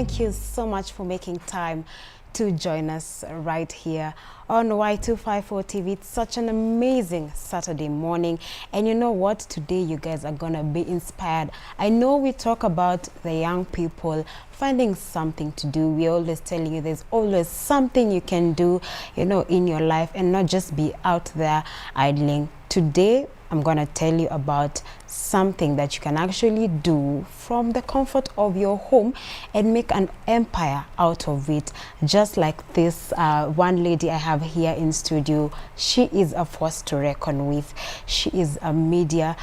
Thank you so much for making time to join us right here on Y254 TV. It's such an amazing Saturday morning. And you know what? Today you guys are going to be inspired. I know we talk about the young people finding something to do. We're always telling you there's always something you can do, you know, in your life and not just be out there idling. Today, I'm going to tell you about something that you can actually do from the comfort of your home and make an empire out of it. Just like this one lady I have here in studio. She is a force to reckon with. She is a media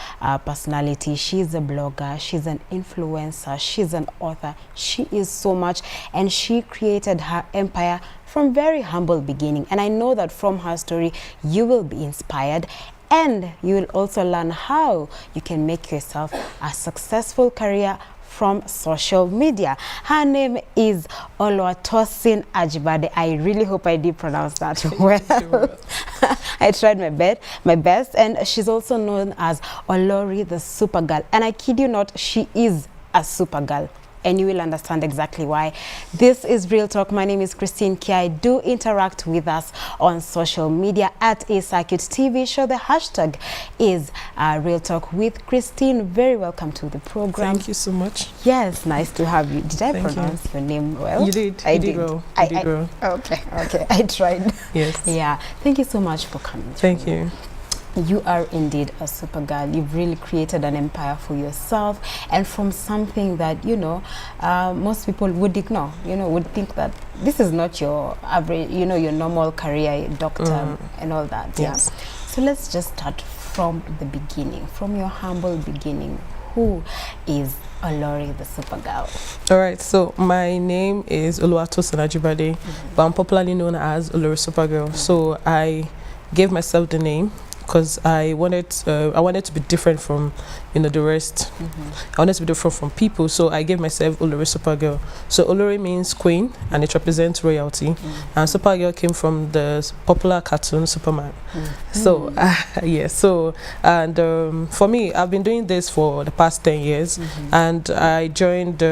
personality. She's a blogger. She's an influencer. She's an author. She is so much, and she created her empire from very humble beginning. And I know that from her story, you will be inspired. And you will also learn how you can make yourself a successful career from social media. Her name is Oluwatosin Ajibade. I really hope I did pronounce that well. I tried my best. And she's also known as Olori the Supergirl. And I kid you not, she is a supergirl. And you will understand exactly why. This is Real Talk. My name is Christine Kia. Do interact with us on social media at A Circuit TV show. The hashtag is Real Talk with Christine. Very welcome to the program. Thank you so much. Yes, nice to have you. Did I pronounce your name well? You did. I did well. You did well. Okay. I tried. Yes. Yeah. Thank you so much for coming. Thank you. You are indeed a supergirl. You've really created an empire for yourself, and from something that, you know, most people would ignore, you know, would think that this is not your average, you know, your normal career, doctor and all that. Yes. Yeah. So let's just start from the beginning, from your humble beginning. Who is Olori the Supergirl? All right, so my name is Oluwatosin Ajibade, but I'm popularly known as Olori Supergirl. So I gave myself the name because I wanted to be different from, you know, the rest. I wanted to be different from people, so I gave myself Olori Supergirl. So Olori means queen, and it represents royalty. And Supergirl came from the popular cartoon Superman. So yeah. So and for me, I've been doing this for the past 10 years, and I joined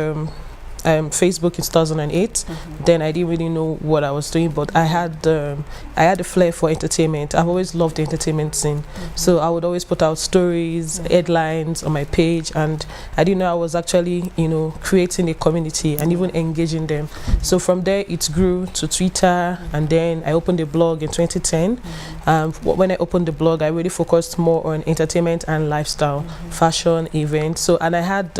Facebook in 2008. Then I didn't really know what I was doing, but I had a flair for entertainment. I've always loved the entertainment scene, so I would always put out stories, headlines on my page, and I didn't know I was actually, you know, creating a community and even engaging them. So from there it grew to Twitter, and then I opened a blog in 2010. When I opened the blog, I really focused more on entertainment and lifestyle, fashion, events. So, and I had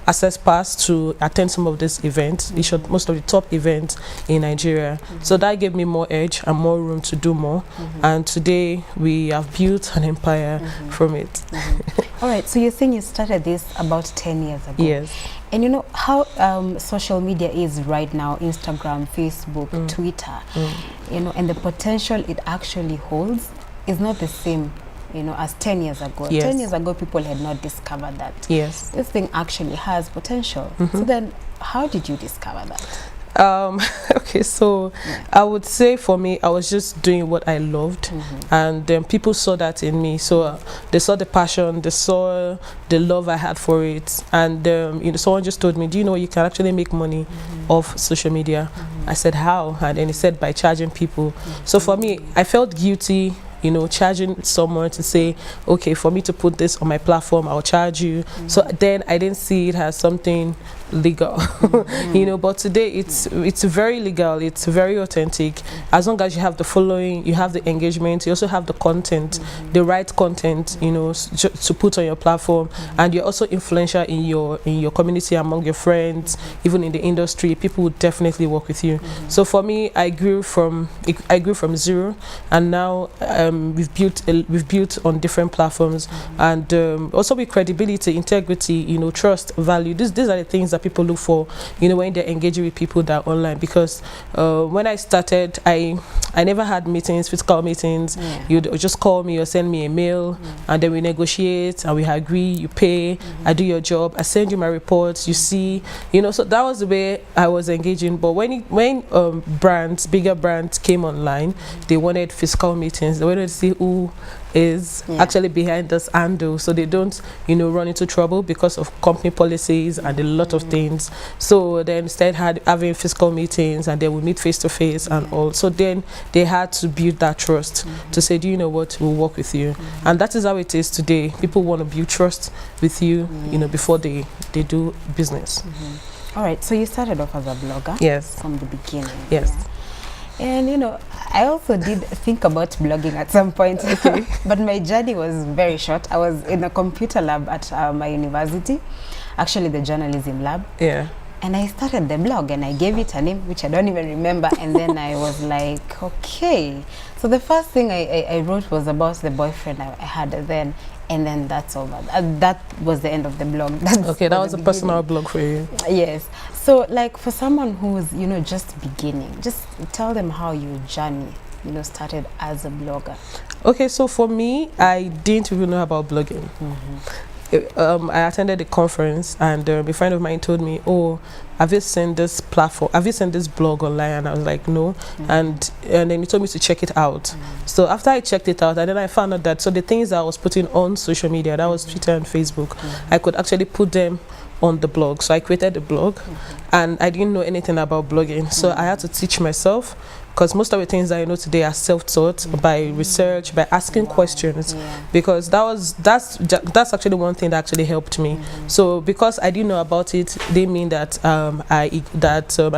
access pass to attend some of these events. Most of the top events in Nigeria. So that gave me more edge and more room to do more. And today we have built an empire from it. All right, so you're saying you started this about 10 years ago. Yes. And you know how social media is right now, Instagram, Facebook, Twitter, you know, and the potential it actually holds is not the same, you know, as 10 years ago. Yes. 10 years ago, people had not discovered that. Yes. This thing actually has potential. So then, how did you discover that? Okay, so I would say for me, I was just doing what I loved, and people saw that in me. So they saw the passion, they saw the love I had for it, and you know, someone just told me, "Do you know you can actually make money off social media?" I said, "How?" And then he said, "By charging people." So for me, I felt guilty, you know, charging someone to say, okay, for me to put this on my platform, I'll charge you. So then I didn't see it as something legal, you know, but today it's very legal, it's very authentic. As long as you have the following, you have the engagement, you also have the content, the right content, you know, to put on your platform, and you're also influential in your community, among your friends, even in the industry, people would definitely work with you. So for me, I grew from zero, and now we've built on different platforms, and also with credibility, integrity, you know, trust, value. These are the things that people look for, you know, when they're engaging with people that are online. Because when I started, I never had meetings, physical meetings. You'd just call me or send me a mail, and then we negotiate and we agree. You pay, I do your job, I send you my reports, you see, you know. So that was the way I was engaging. But when bigger brands came online, they wanted physical meetings. They wanted to see who is actually behind this handle, so they don't, you know, run into trouble because of company policies and a lot of things. So then instead having physical meetings, and they will meet face to face and all. So then they had to build that trust to say, do you know what, we'll work with you. And that is how it is today. People want to build trust with you, you know, before they do business. All right, so you started off as a blogger. Yes. From the beginning. Yes. And you know, I also did think about blogging at some point, but my journey was very short. I was in a computer lab at my university, actually the journalism lab. Yeah. And I started the blog and I gave it a name, which I don't even remember. And then I was like, okay. So the first thing I wrote was about the boyfriend I had then. And then that's over. That was the end of the blog. Okay, that was a personal blog for you. Yes. So like for someone who's, you know, just beginning, just tell them how your journey, you know, started as a blogger. Okay, so for me, I didn't even know about blogging. I attended a conference, and a friend of mine told me, oh, have you seen this platform, have you seen this blog online? And I was like, no. And then he told me to check it out. So after I checked it out, and then I found out that, so the things that I was putting on social media, that was Twitter and Facebook, I could actually put them on the blog. So I created the blog, and I didn't know anything about blogging. So I had to teach myself, because most of the things that I know today are self-taught by research, by asking questions, because that's actually one thing that actually helped me. So because I didn't know about it, didn't mean that I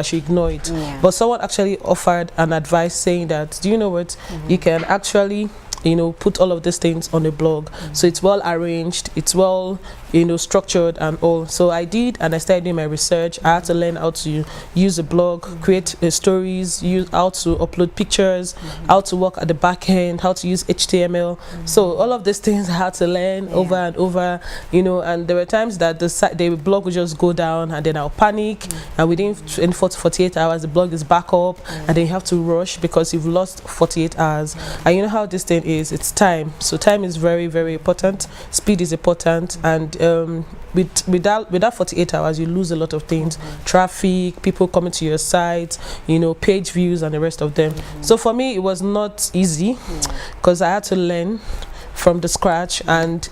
should ignore it. But someone actually offered an advice saying that, do you know what, you can actually, you know, put all of these things on a blog. So it's well arranged, it's well, you know, structured and all. So I did, and I started doing my research. I had to learn how to use a blog, create stories, use how to upload pictures, how to work at the back end, how to use HTML. So all of these things I had to learn over and over, you know. And there were times that the blog would just go down, and then I'll panic, and within 24 to 48 hours the blog is back up, and then you have to rush because you've lost 48 hours. And you know how this thing is, it's time. So time is very, very important. Speed is important, and without 48 hours you lose a lot of things. Traffic, people coming to your site, you know, page views and the rest of them. So for me it was not easy, because I had to learn from the scratch, and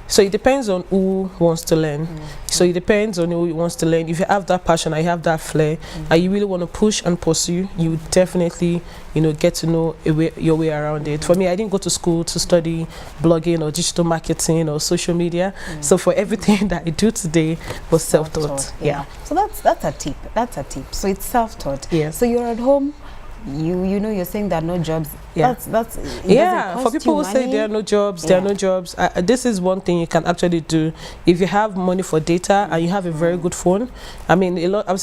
so it depends on who wants to learn. So it depends on who wants to learn. If you have that passion, and you have that flair, and you really want to push and pursue, you would definitely, you know, get to know your way around it. For me, I didn't go to school to study blogging or digital marketing or social media. So for everything that I do today was self-taught. So that's a tip. That's a tip. So it's self-taught. Yes. So you're at home. You know, you're saying there are no jobs. That's for people who say there are no jobs, there are no jobs. This is one thing you can actually do if you have money for data and you have a very good phone. I mean,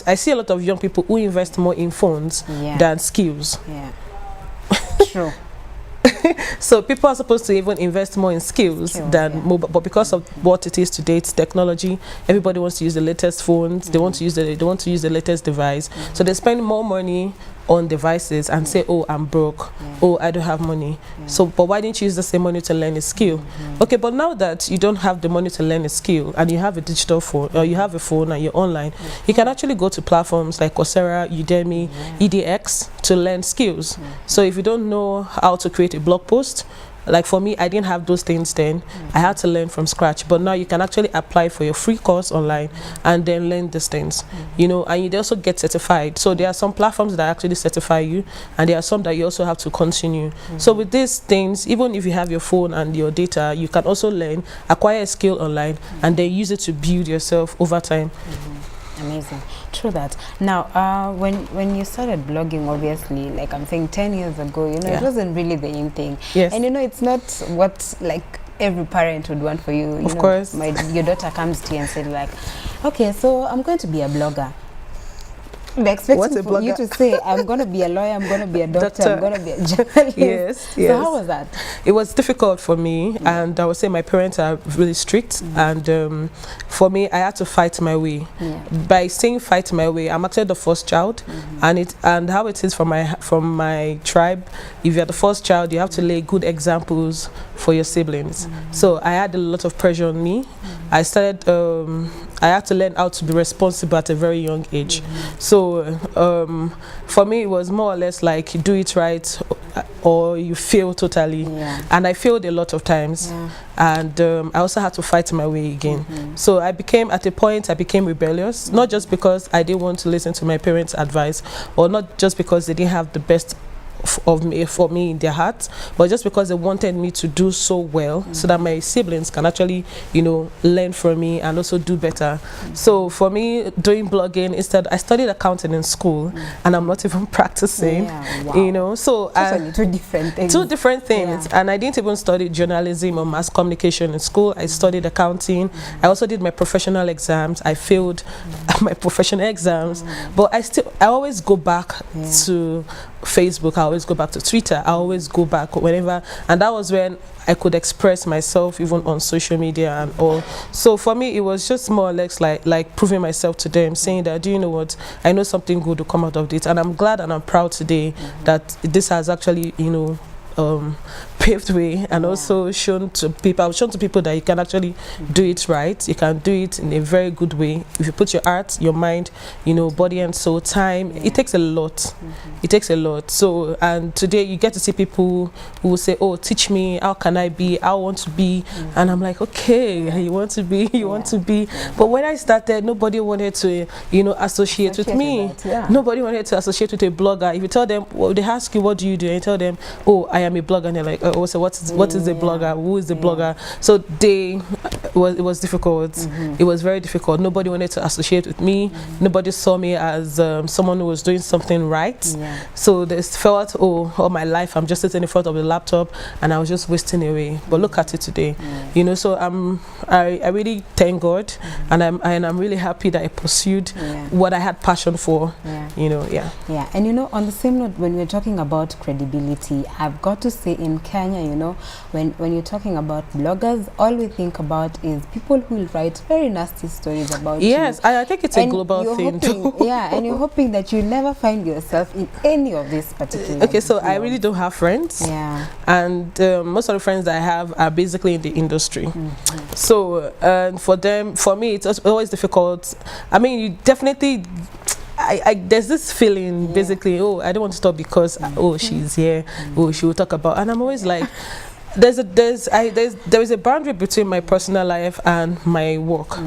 I see a lot of young people who invest more in phones than skills. True. So people are supposed to even invest more in skills than mobile, but because of what it is today, it's technology. Everybody wants to use the latest phones. They want to use the latest device. So they spend more money on devices and say, oh, I'm broke, oh, I don't have money. So but why didn't you use the same money to learn a skill? Okay, but now that you don't have the money to learn a skill, and you have a digital phone, or you have a phone and you're online, you can actually go to platforms like Coursera, Udemy, EDX to learn skills. So if you don't know how to create a blog post, like for me, I didn't have those things then. I had to learn from scratch. But now you can actually apply for your free course online and then learn these things, you know, and you also get certified. So there are some platforms that actually certify you, and there are some that you also have to continue. So with these things, even if you have your phone and your data, you can also learn, acquire a skill online, and then use it to build yourself over time. Amazing. True that. Now, when you started blogging, obviously, like I'm saying 10 years ago, you know, it wasn't really the in thing. And you know, it's not what like every parent would want for you. Of course. Your daughter comes to you and said like, okay, so I'm going to be a blogger. They're expecting for you to say, I'm going to be a lawyer, I'm going to be a doctor, I'm going to be a journalist. Yes. So how was that? It was difficult for me, and I would say my parents are really strict, and for me, I had to fight my way. By saying fight my way, I'm actually the first child, and how it is from my tribe, if you're the first child, you have to lay good examples for your siblings. So I had a lot of pressure on me. I started, I had to learn how to be responsible at a very young age. So for me, it was more or less like, do it right, or you fail totally. And I failed a lot of times, and I also had to fight my way again. So I became, at a point, I became rebellious, not just because I didn't want to listen to my parents' advice, or not just because they didn't have the best for me in their hearts, but just because they wanted me to do so well, so that my siblings can actually, you know, learn from me and also do better. So for me, doing blogging, instead I studied accounting in school, and I'm not even practicing. You know, so two different things. And I didn't even study journalism or mass communication in school. I studied accounting. I also did my professional exams. I failed my professional exams, but I always go back to Facebook, I always go back to Twitter, I always go back whenever, and that was when I could express myself even on social media and all. So for me, it was just more or less like proving myself to them, saying that, do you know what, I know something good will come out of it, and I'm glad and I'm proud today that this has actually, you know, paved way, and also shown to people that you can actually do it right. You can do it in a very good way if you put your heart, your mind, you know, body and soul, time. It takes a lot. It takes a lot. So, and today you get to see people who will say, oh, teach me, how can I be, I want to be, and I'm like, okay, you want to be, you want to be. But when I started, nobody wanted to, you know, associate with me. Nobody wanted to associate with a blogger. If you tell them, well, they ask you, what do you do, and you tell them, oh, I am a blogger, and they're like, oh, so what is the blogger, who is the blogger? So it was difficult. It was very difficult. Nobody wanted to associate with me. Nobody saw me as someone who was doing something right. So they felt, oh, all my life I'm just sitting in front of the laptop and I was just wasting away. But look at it today, you know. So I really thank God, and I'm really happy that I pursued what I had passion for. You know, And you know, on the same note, when we're talking about credibility, I've got to say, in Kenya, you know, when you're talking about bloggers, all we think about is people who will write very nasty stories about you. I think it's a global thing. And you're hoping that you never find yourself in any of this particular. Okay, so I really don't have friends. And most of the friends that I have are basically in the industry. So for me, it's always difficult. I mean, you definitely, there's this feeling basically, oh, I don't want to stop because oh, she's here, oh, she will talk about, and I'm always like, there is a boundary between my personal life and my work.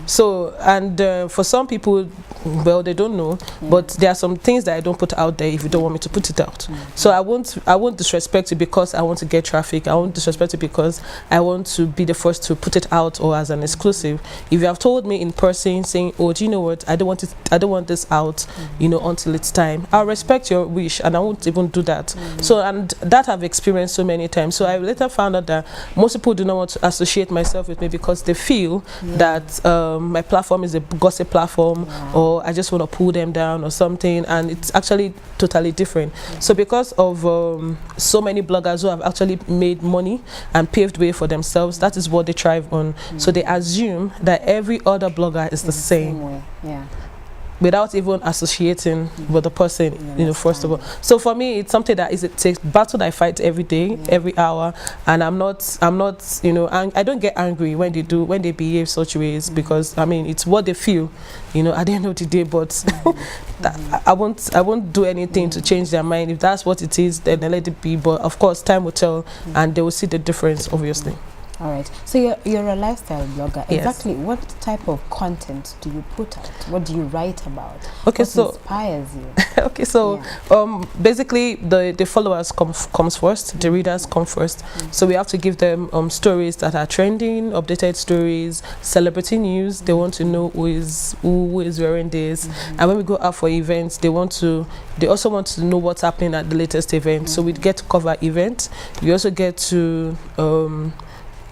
So, and for some people, well, they don't know, but there are some things that I don't put out there if you don't want me to put it out. So I won't disrespect you because I want to get traffic. I won't disrespect you because I want to be the first to put it out or as an exclusive. If you have told me in person saying, oh, do you know what, I don't want this out, you know, until it's time, I'll respect your wish and I won't even do that. So, and that I've experienced so many times. So I later found out that most people do not want to associate myself with me because they feel that my platform is a gossip platform, or I just want to pull them down or something, and it's actually totally different. So because of so many bloggers who have actually made money and paved way for themselves, that is what they thrive on. So they assume that every other blogger is the same way. Without even associating with the person, you know, first of all. So for me, it's something that it's a battle that I fight every day, every hour, and I'm not, you know, I don't get angry when they behave such ways, because I mean, it's what they feel, you know, at the end of the day. But I won't do anything to change their mind. If that's what it is, then let it be. But of course, time will tell, and they will see the difference, obviously. All right. So you're a lifestyle blogger. Exactly. What type of content do you put out? What do you write about? Okay, what inspires you? Okay, so basically the followers comes first, the readers come first. So we have to give them stories that are trending, updated stories, celebrity news. They want to know who is wearing this. And when we go out for events, they also want to know what's happening at the latest event. So we get to cover events. We also get to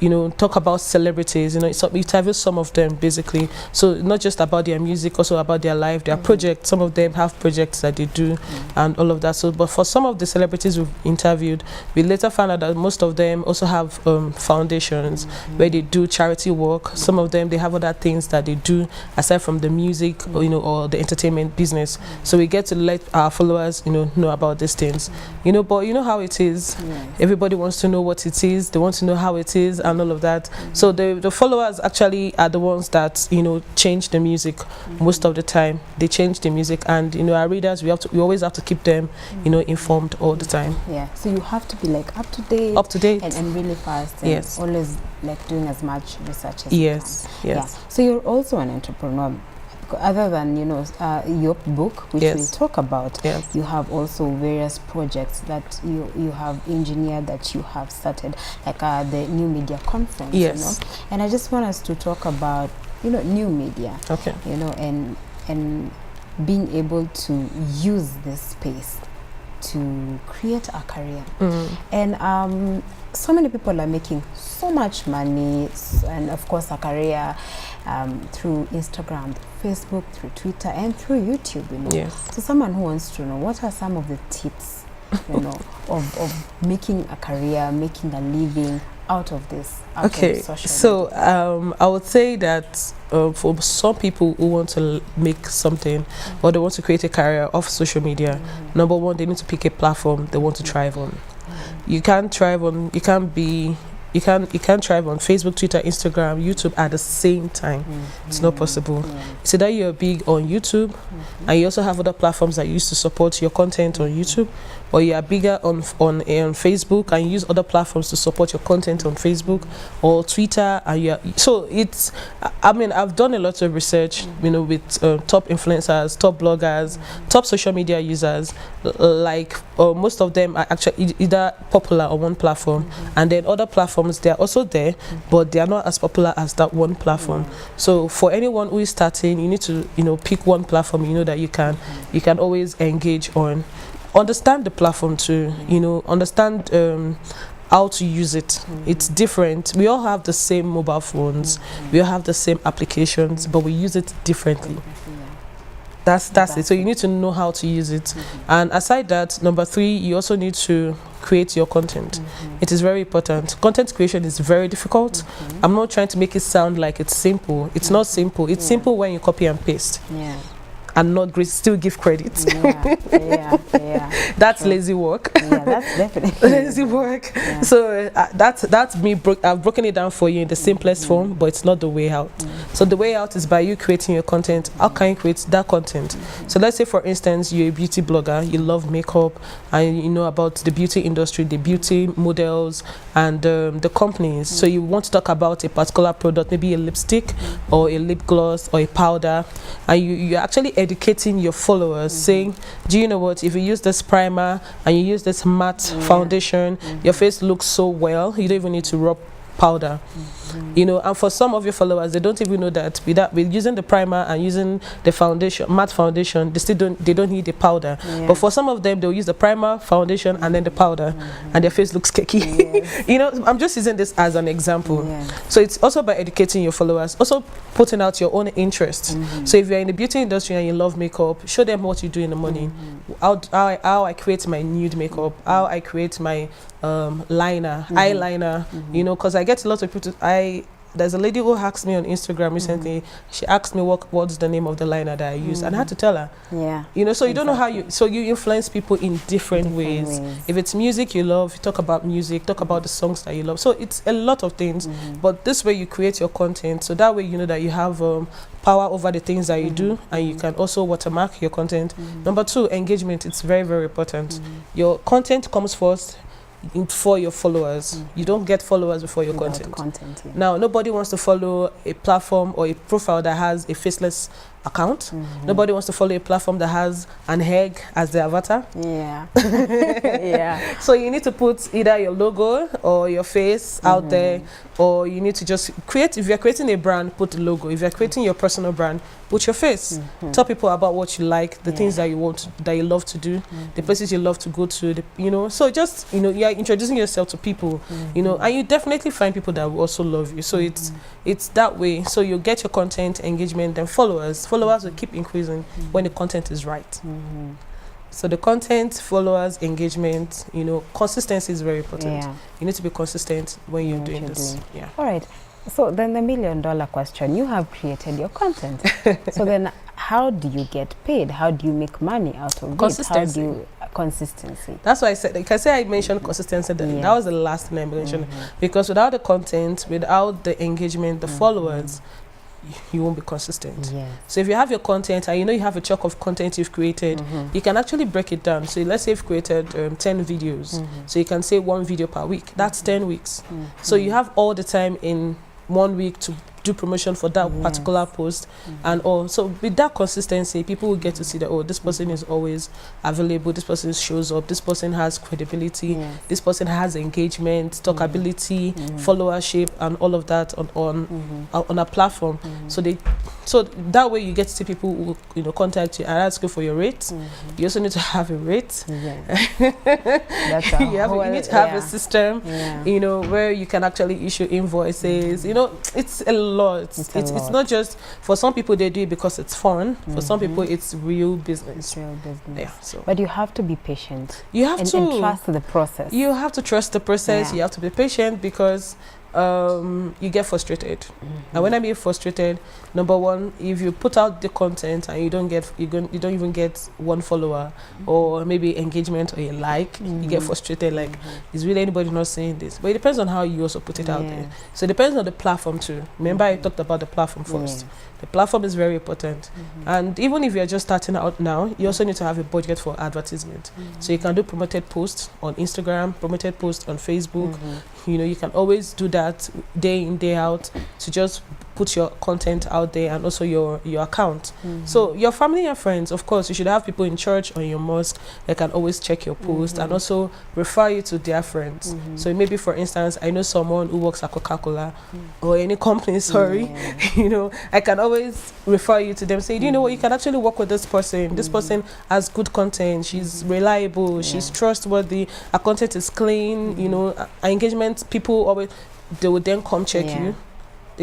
you know, talk about celebrities, you know, so we interview some of them basically. So not just about their music, also about their life, their projects. Some of them have projects that they do and all of that. So, but for some of the celebrities we've interviewed, we later found out that most of them also have foundations where they do charity work. Some of them, they have other things that they do aside from the music, or, you know, or the entertainment business. So we get to let our followers, you know about these things, you know. But you know how it is. Everybody wants to know what it is. They want to know how it is. and all of that. So the followers actually are the ones that, you know, change the music most of the time. They change the music, and you know, our readers, we always have to keep them, you know, informed all the time. Yeah, so you have to be like up to date and really fast, and yes, always like doing as much research as yes, you can. yes. Yeah. So you're also an entrepreneur. Other than, you know, your book, which we'll talk about, you have also various projects that you have engineered, that you have started, like the New Media Conference. Yes. You know? And I just want us to talk about, you know, new media. Okay. You know, and being able to use this space to create a career. And so many people are making so much money, and of course a career through Instagram, Facebook, through Twitter, and through YouTube, you know. Yes. So someone who wants to know, what are some of the tips, you know, of making a career, making a living out of this, of social media? I would say that for some people who want to make something, or they want to create a career off social media, number one, they need to pick a platform they want to thrive on. You can't thrive on, you can't thrive on Facebook, Twitter, Instagram, YouTube at the same time. It's not possible. So that you're big on YouTube, and you also have other platforms that you use to support your content on YouTube, or you are bigger on Facebook and you use other platforms to support your content on Facebook or Twitter, and so it's, I mean, I've done a lot of research, you know, with top influencers, top bloggers, top social media users, like most of them are actually either popular on one platform, and then other platforms, they are also there, but they are not as popular as that one platform. So for anyone who is starting, you need to, you know, pick one platform you know that you can always engage on. Understand the platform too, you know, understand how to use it. It's different. We all have the same mobile phones, we all have the same applications, but we use it differently. That's it. So you need to know how to use it. And aside that, number 3, you also need to create your content. It is very important. Content creation is very difficult. I'm not trying to make it sound like it's simple. It's not simple. It's simple when you copy and paste. And not still give credit. That's lazy work. That's definitely lazy work. So that's me. I've broken it down for you in the simplest form, but it's not the way out. So the way out is by you creating your content. How can you create that content? So let's say, for instance, you're a beauty blogger, you love makeup, and you know about the beauty industry, the beauty models, and the companies. So you want to talk about a particular product, maybe a lipstick or a lip gloss or a powder, and you're actually educating your followers, saying, do you know what, if you use this primer and you use this matte foundation, your face looks so well, you don't even need to rub powder. You know, and for some of your followers, they don't even know that with using the primer and using the foundation, matte foundation, they don't need the powder. But for some of them, they'll use the primer, foundation, and then the powder, and their face looks cakey. You know, I'm just using this as an example. So it's also by educating your followers, also putting out your own interests. So if you're in the beauty industry and you love makeup, show them what you do in the morning, how I create my nude makeup, how I create my liner, eyeliner, you know, because I get a lot of people there's a lady who asked me on Instagram recently, she asked me what's the name of the liner that I use, and I had to tell her. You know, so you don't know how you influence people in different ways. If it's music you love, you talk about music, talk about the songs that you love. So it's a lot of things, but this way you create your content, so that way you know that you have power over the things that you do, and you can also watermark your content. Number 2, engagement. It's very, very important. Your content comes first for your followers. You don't get followers before your content. Now, nobody wants to follow a platform or a profile that has a faceless account. Nobody wants to follow a platform that has an egg as the avatar. So you need to put either your logo or your face out there, or you need to just create, if you're creating a brand, put the logo. If you're creating your personal brand, put your face. Tell people about what you like, the things that you want, that you love to do, the places you love to go to, you know. So just, you know, you're introducing yourself to people, you know, and you definitely find people that will also love you. So it's that way. So you get your content, engagement, then followers will keep increasing when the content is right. So the content, followers, engagement, you know, consistency is very important. You need to be consistent when you're doing this. All right. So then the $1,000,000 question, you have created your content. So then how do you get paid? How do you make money out of it? Consistency. How do you, consistency. That's why I said, like I say, I mentioned consistency. Yes. That was the last thing I mentioned. Because without the content, without the engagement, the followers, you won't be consistent. Yes. So if you have your content and you know you have a chunk of content you've created, you can actually break it down. So let's say you've created 10 videos. So you can say 1 video per week. That's 10 weeks. So you have all the time in 1 week to do promotion for that particular post and all. So with that consistency, people will get to see that, oh, this person is always available, this person shows up, this person has credibility, this person has engagement, talkability, followership, and all of that on a platform. So that way you get to see people who, you know, contact you and ask you for your rates. You also need to have a rate. That's you need to have a system, you know, where you can actually issue invoices. You know, it's a lot. It's not just, for some people they do it because it's fun. For some people it's real business. It's real business. Yeah. So but you have to be patient. You have to and trust the process. You have to trust the process. You have to be patient because you get frustrated. And when I mean frustrated, number one, if you put out the content and you don't even get 1 follower or maybe engagement or a like, you get frustrated, like, is really anybody not saying this? But it depends on how you also put it out there. So it depends on the platform too. Remember I talked about the platform first. The platform is very important. And even if you're just starting out now, you also need to have a budget for advertisement. So you can do promoted posts on Instagram, promoted posts on Facebook. You know, you can always do that day in, day out to just put your content out there, and also your account. So your family and friends, of course, you should have people in church or in your mosque that can always check your post and also refer you to their friends. So maybe, for instance, I know someone who works at Coca-Cola or any company, you know, I can always refer you to them, say, do you know what, you can actually work with this person. This person has good content, she's reliable, she's trustworthy, her content is clean, you know, her engagement, people always, they would then come check you.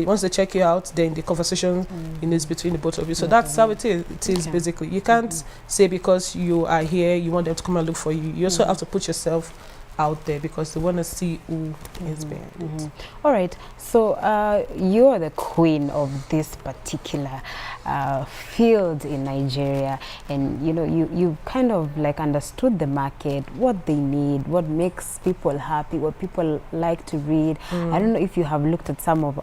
Once they check you out, then the conversation is between the both of you. So that's how it is. It is basically. You can't say because you are here, you want them to come and look for you. You also have to put yourself out there because they want to see who is behind it. All right. So you are the queen of this particular field in Nigeria, and you know you kind of like understood the market, what they need, what makes people happy, what people like to read. I don't know if you have looked at some of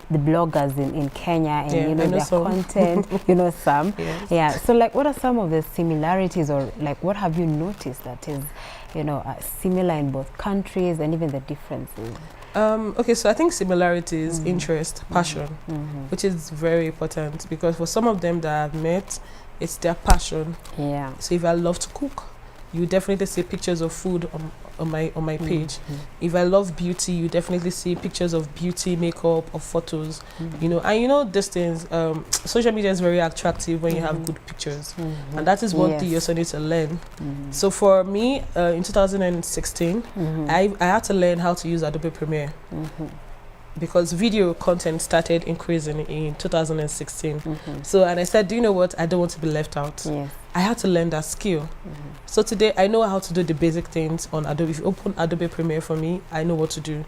the bloggers in Kenya, and you know their content. You know some. Yeah. So like, what are some of the similarities, or like what have you noticed that is, you know, similar in both countries, and even the differences? Okay, so I think similarities, interest, passion, which is very important, because for some of them that I've met, it's their passion. Yeah. So if I love to cook, you definitely see pictures of food on my page. If I love beauty, you definitely see pictures of beauty, makeup, or photos. You know, and you know these things. Social media is very attractive when you have good pictures, and that is one thing you also need to learn. So for me, in 2016, I had to learn how to use Adobe Premiere. Because video content started increasing in 2016. So, and I said, do you know what? I don't want to be left out. I had to learn that skill. So today I know how to do the basic things on Adobe. If you open Adobe Premiere for me, I know what to do.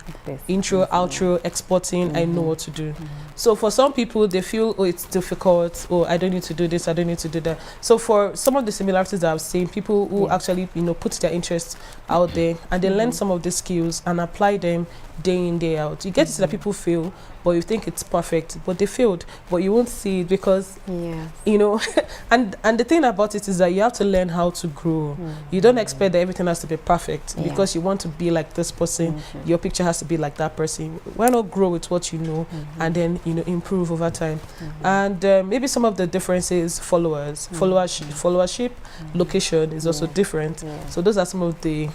Intro, outro, exporting, I know what to do. So for some people, they feel, oh, it's difficult, oh, I don't need to do this, I don't need to do that. So for some of the similarities that I've seen, people who actually, you know, put their interests out there, and they learn some of the skills and apply them day in, day out. You get to see that people fail, but you think it's perfect, but they failed, but you won't see it because, you know, and the thing about it is that you have to learn how to grow. You don't expect that everything has to be perfect because you want to be like this person. Your picture has to be like that person. Why not grow with what you know, and then, you know, improve over time? And maybe some of the differences, followership, location is also different. So those are some of the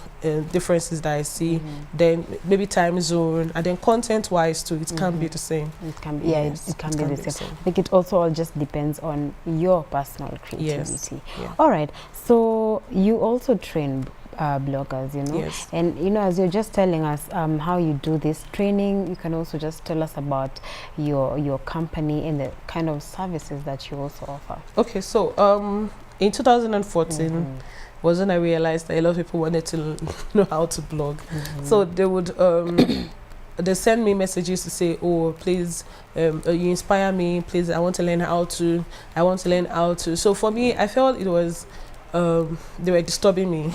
differences that I see. Then maybe time zone, and then content wise too, it can be the same. It can be, it can be the same. I think it also all just depends on your personal creativity. All right, so you also train bloggers, you know, and you know, as you're just telling us how you do this training, you can also just tell us about your company and the kind of services that you also offer. Okay, so in 2014 was when I realized that a lot of people wanted to know how to blog. So they would they send me messages to say, oh, please, you inspire me, please, I want to learn how to, so for me, I felt it was they were disturbing me.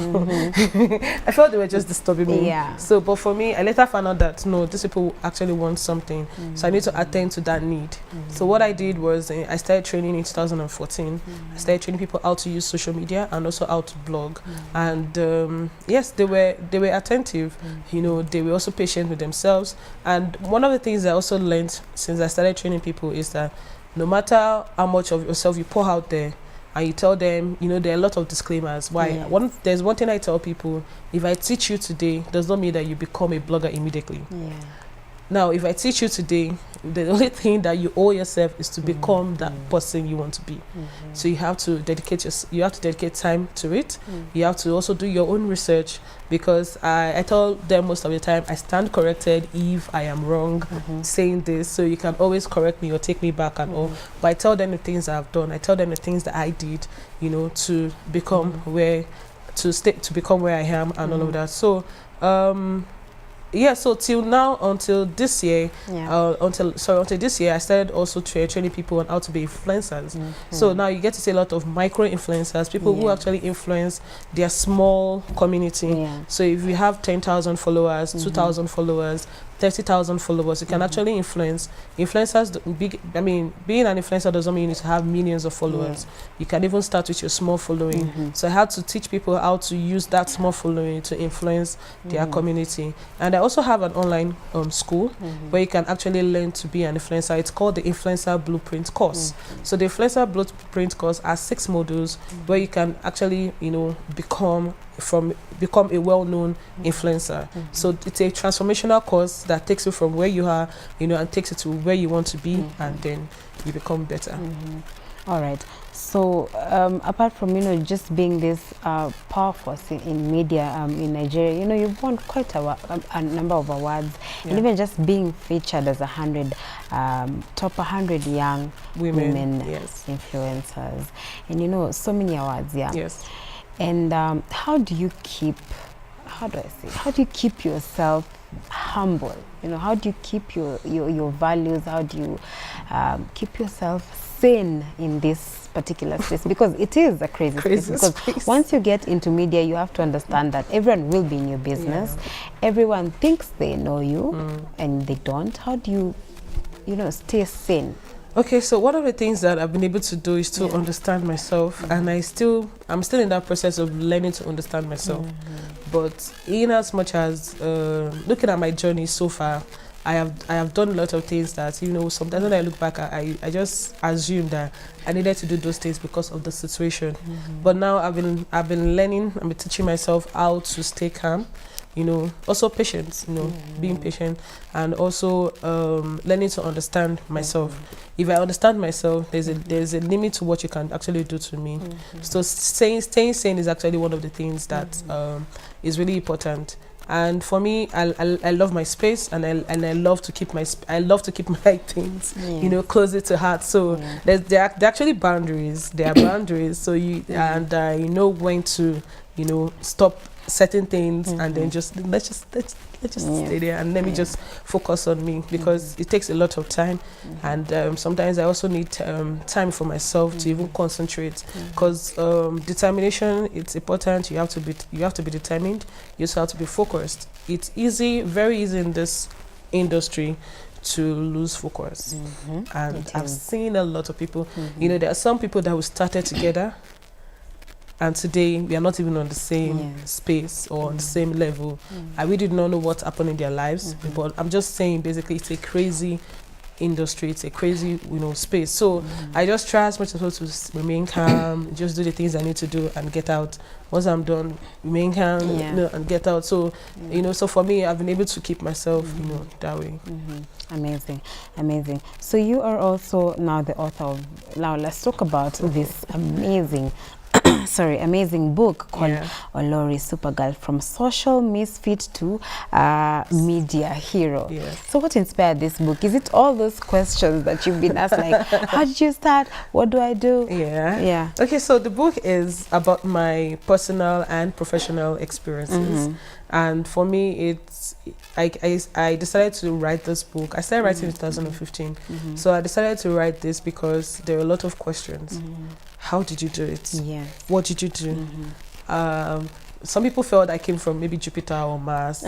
I felt they were just disturbing me. Yeah. So, but for me, I later found out that no, these people actually want something. So I need to attend to that need. So what I did was I started training in 2014. I started training people how to use social media and also how to blog. And yes, they were attentive. You know, they were also patient with themselves. And one of the things I also learned since I started training people is that no matter how much of yourself you pour out there, and you tell them, you know, there are a lot of disclaimers. Why? Yes. There's one thing I tell people: if I teach you today, does not mean that you become a blogger immediately. Yeah. Now, if I teach you today, the only thing that you owe yourself is to become that person you want to be. So you have to dedicate time to it. You have to also do your own research, because I tell them most of the time, I stand corrected if I am wrong saying this, so you can always correct me or take me back and all. But I tell them the things I've done. I tell them the things that I did, you know, to become where I am and all of that. So yeah, so till now, until this year, until this year, I started also training people on how to be influencers. So now you get to see a lot of micro influencers, people who actually influence their small community. So if you have 10,000 followers, 2,000 followers, 30,000 followers, you can actually influence. Influencers, being an influencer doesn't mean you need to have millions of followers. You can even start with your small following. So I had to teach people how to use that small following to influence their community. And I also have an online school where you can actually learn to be an influencer. It's called the Influencer Blueprint course. So the Influencer Blueprint course has 6 modules where you can actually, you know, become a well-known influencer. So it's a transformational course that takes you from where you are, you know, and takes you to where you want to be, and then you become better. All right. So apart from, you know, just being this power force in media in Nigeria, you know, you've won quite a number of awards, and even just being featured as top 100 young women influencers, and you know, so many awards. Yes. And how do you keep yourself humble? You know, how do you keep your values? How do you keep yourself sane in this particular space? Because it is a crazy space. Because once you get into media, you have to understand that everyone will be in your business. Everyone thinks they know you, and they don't. How do you, you know, stay sane? Okay, so one of the things that I've been able to do is to understand myself, and I'm still in that process of learning to understand myself. But in as much as looking at my journey so far, I have done a lot of things that, you know, sometimes when I look back, I just assume that I needed to do those things because of the situation. But now I've been learning, I've been teaching myself how to stay calm. You know, also patience, you know, being patient, and also learning to understand myself. If I understand myself, there's a limit to what you can actually do to me. So staying sane is actually one of the things that is really important. And for me, I love my space, and I love to keep my things, you know, closer to heart. So there are actually boundaries. There are boundaries. So you know when to, you know, stop certain things, and then let's just stay there, and let me just focus on me, because it takes a lot of time, and sometimes I also need time for myself to even concentrate, because determination, it's important. You have to be determined. You also have to be focused. It's very easy in this industry to lose focus, and I've seen a lot of people. You know, there are some people that we started together, and today we are not even on the same space or on the same level. I really do not know what happened in their lives, but I'm just saying, basically, it's a crazy industry, it's a crazy, you know, space. So I just try as much as possible to remain calm, just do the things I need to do and get out. Once I'm done, remain calm, you know, and get out. So you know, so for me, I've been able to keep myself, you know, that way. Amazing, amazing. So you are also now the author of, now let's talk about this amazing sorry, amazing book called Olori Supergirl, from social misfit to media hero. So what inspired this book? Is it all those questions that you've been asked, like, how did you start? What do I do? Okay, so the book is about my personal and professional experiences. And for me, it's I decided to write this book. I started writing in 2015. So I decided to write this because there are a lot of questions. How did you do it? What did you do? Some people felt I came from maybe Jupiter or Mars.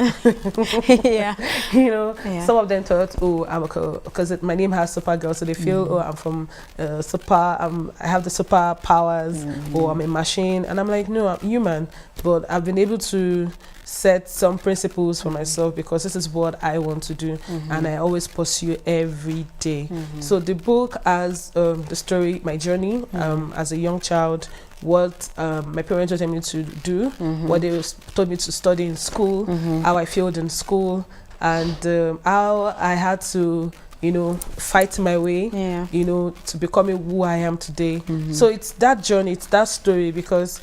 You know, some of them thought, oh, I'm because my name has Supergirl, so they feel, oh, I'm from I have the super powers, or I'm a machine. And I'm like, no, I'm human, but I've been able to set some principles for myself because this is what I want to do, and I always pursue every day. So the book has the story, my journey as a young child, what my parents told me to do, what they told me to study in school, how I failed in school, and how I had to, you know, fight my way, you know, to becoming who I am today. So it's that journey, it's that story, because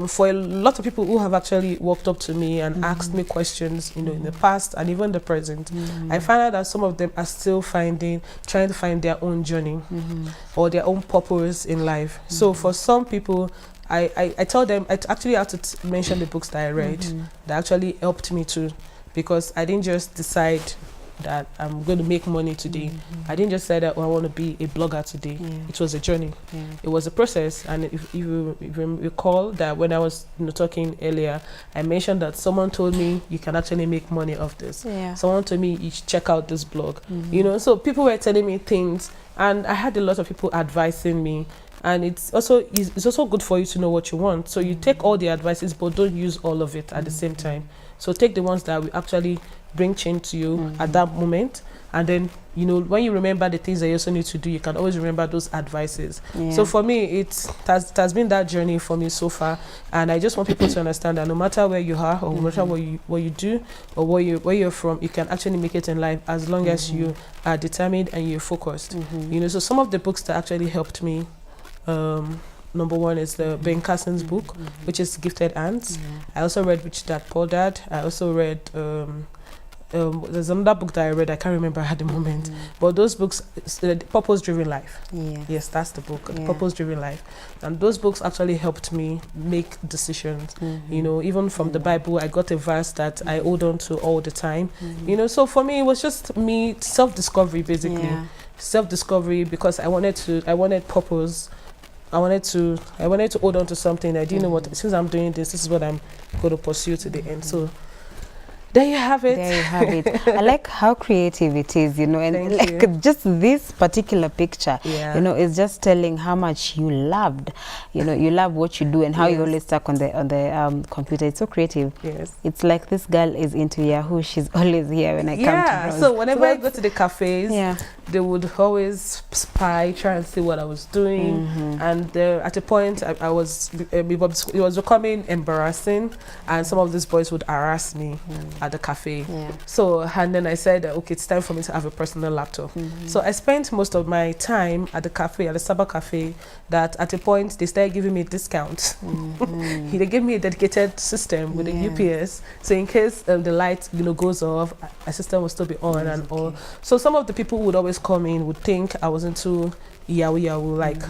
for a lot of people who have actually walked up to me and asked me questions, you know, in the past and even the present, I find out that some of them are still trying to find their own journey or their own purpose in life. So for some people, I tell them, I actually have to mention the books that I read that actually helped me too, because I didn't just decide that I'm going to make money today. I didn't just say that, oh, I want to be a blogger today. It was a journey. It was a process. And if you recall that when I was, you know, talking earlier, I mentioned that someone told me you can actually make money off this. Someone told me you should check out this blog. You know, so people were telling me things, and I had a lot of people advising me. And it's also good for you to know what you want. So you take all the advices, but don't use all of it at the same time. So take the ones that will actually bring change to you at that moment, and then, you know, when you remember the things that you also need to do, you can always remember those advices. So for me, it has been that journey for me so far, and I just want people to understand that no matter where you are, or no matter what you do, or where you're from, you can actually make it in life as long as you are determined and you're focused. You know, so some of the books that actually helped me, number one is the Ben Carson's book, which is Gifted Hands. I also read Rich Dad Poor Dad. I also read there's another book that I read, I can't remember at the moment, but those books, Purpose Driven Life. Yes, that's the book, Purpose Driven Life. And those books actually helped me make decisions. You know, even from the Bible, I got a verse that I hold on to all the time. You know, so for me, it was just me, self-discovery, basically. Self-discovery, because I wanted purpose. I wanted to hold on to something. I didn't know what, since I'm doing this is what I'm going to pursue to the end. So there you have it. There you have it. I like how creative it is, you know, and just this particular picture, you know, it's just telling how much you loved, you know, you love what you do, and how you always stuck on the computer. It's so creative. It's like this girl is into Yahoo. She's always here when I come to browse. So whenever I go to the cafes, they would always spy, try and see what I was doing. And at a point, it was becoming embarrassing, and some of these boys would harass me at the cafe. So, and then I said, okay, it's time for me to have a personal laptop. So I spent most of my time at the cafe, at the cyber cafe, that at a point they started giving me a discount. They gave me a dedicated system with a UPS, so in case the light, you know, goes off, my system will still be on and all. So some of the people would always come in, would think I was into Yahoo, like,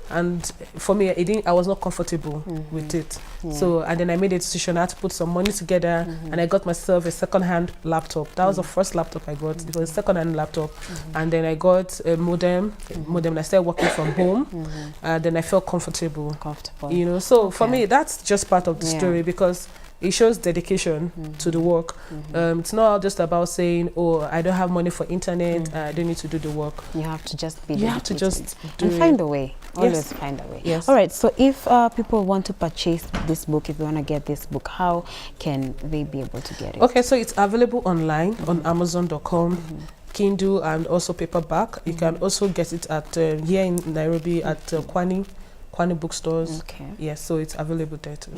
and for me, I was not comfortable with it. So, and then I made a decision. I had to put some money together, and I got myself a second-hand laptop. That was the first laptop I got. It was a second-hand laptop, and then I got a modem. And I started working from home. Then I felt comfortable. You know, so for me, that's just part of the story, because it shows dedication to the work. It's not just about saying, oh, I don't have money for internet, I don't need to do the work. You have to just be dedicated. You have to just do and find a way. Always find a way. All right, so if people want to purchase this book, if you want to get this book, how can they be able to get it? Okay, so it's available online on Amazon.com. Kindle and also paperback. You can also get it at here in Nairobi at Kwani Kwani bookstores. Okay. Yes, so it's available there too.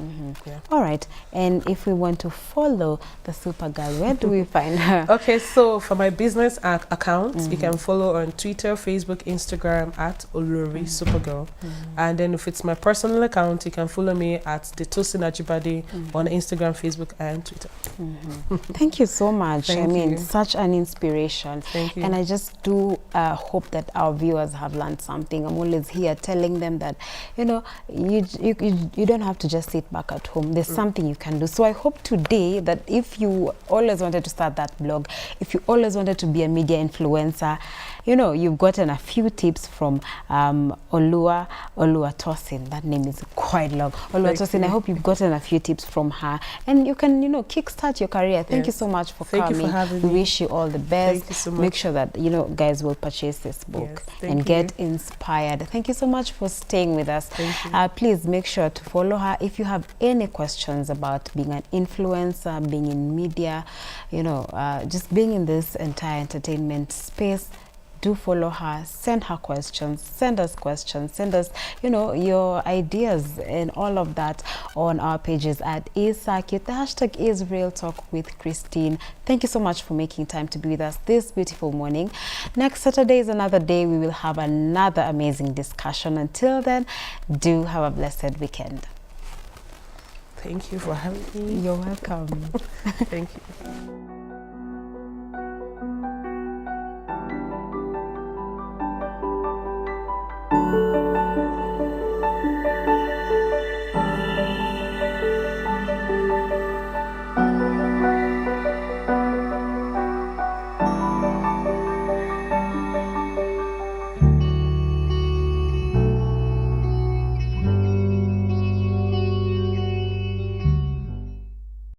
Yeah. All right. And if we want to follow the Supergirl, where do we find her? Okay, so for my business account, you can follow on Twitter, Facebook, Instagram at Olori Supergirl. And then if it's my personal account, you can follow me at the Tosin Ajibade on Instagram, Facebook, and Twitter. Thank you so much. Thank I mean, you. such an inspiration. Thank you. And I just do hope that our viewers have learned something. I'm always here telling them that, you know, you don't have to just sit back at home. There's something you can do. So I hope today that if you always wanted to start that blog, if you always wanted to be a media influencer, you know, you've gotten a few tips from Oluwa Tosin. That name is quite long. Oluwa Tosin, I hope you've gotten a few tips from her. And you can, you know, kickstart your career. Thank you so much for coming. Thank you for having we me. wish you all the best. Thank you so much. Make sure that, you know, guys will purchase this book and get inspired. Thank you so much for staying with us. Thank you. Please make sure to follow her. If you have any questions about being an influencer, being in media, you know, just being in this entire entertainment space, do follow her, send her questions, send us, you know, your ideas and all of that on our pages at @iscircuit. The hashtag is RealTalk with Christine. Thank you so much for making time to be with us this beautiful morning. Next Saturday is another day. We will have another amazing discussion. Until then, do have a blessed weekend. Thank you for having me. You're welcome. Thank you.